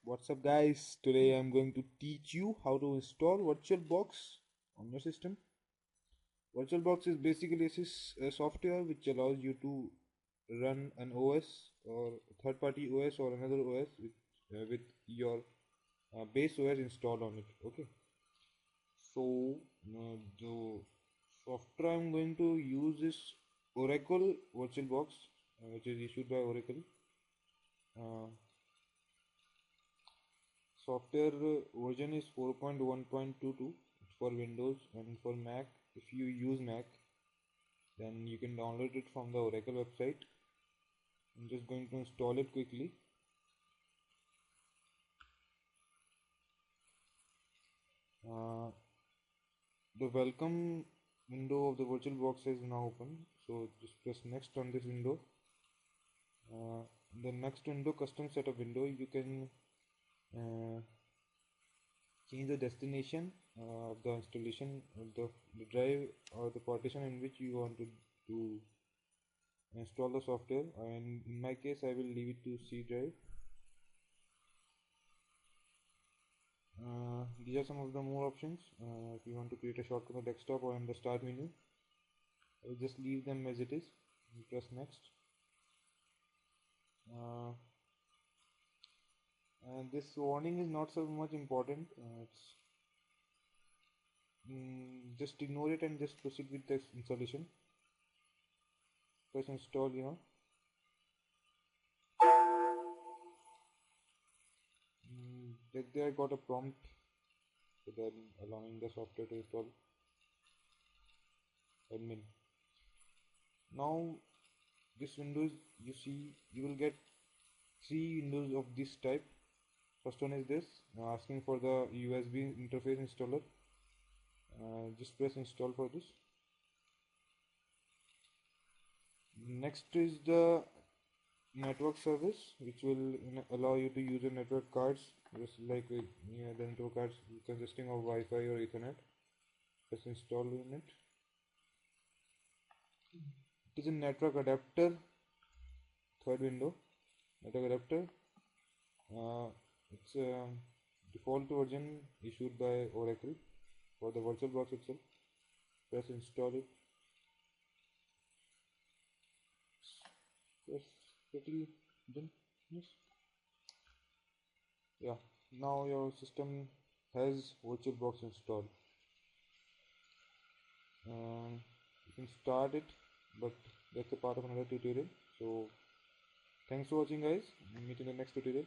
What's up guys? Today I'm going to teach you how to install VirtualBox on your system. VirtualBox is basically a software which allows you to run an OS or third-party OS or another OS with your base OS installed on it. Okay. So the software I'm going to use is Oracle VirtualBox, which is issued by Oracle. Software version is 4.1.22 for Windows, and for Mac, if you use Mac, then you can download it from the Oracle website. I'm just going to install it quickly. The welcome window of the VirtualBox is now open, so just press next on this window. The next window, custom setup window, you can change the destination of the installation of the drive or the partition in which you want to install the software, and in my case I will leave it to C drive. These are some of the more options. If you want to create a shortcut on the desktop or in the start menu, I will just leave them as it is and press next. And this warning is not so much important. Just ignore it and just proceed with the installation. Press install. Right there I got a prompt for then allowing the software to install. Admin. Now this windows, you will get 3 windows of this type. First one is this, asking for the USB interface installer. Just press install for this. Next is the network service, which will allow you to use your network cards, just like the network cards consisting of Wi-Fi or Ethernet. Press install in it. It is a network adapter. Third window, network adapter. It's a default version issued by Oracle for the VirtualBox itself. Press install it. Press pretty done. Yes. Yeah. Now your system has VirtualBox installed. You can start it, but that's a part of another tutorial. So thanks for watching guys. Meet in the next tutorial.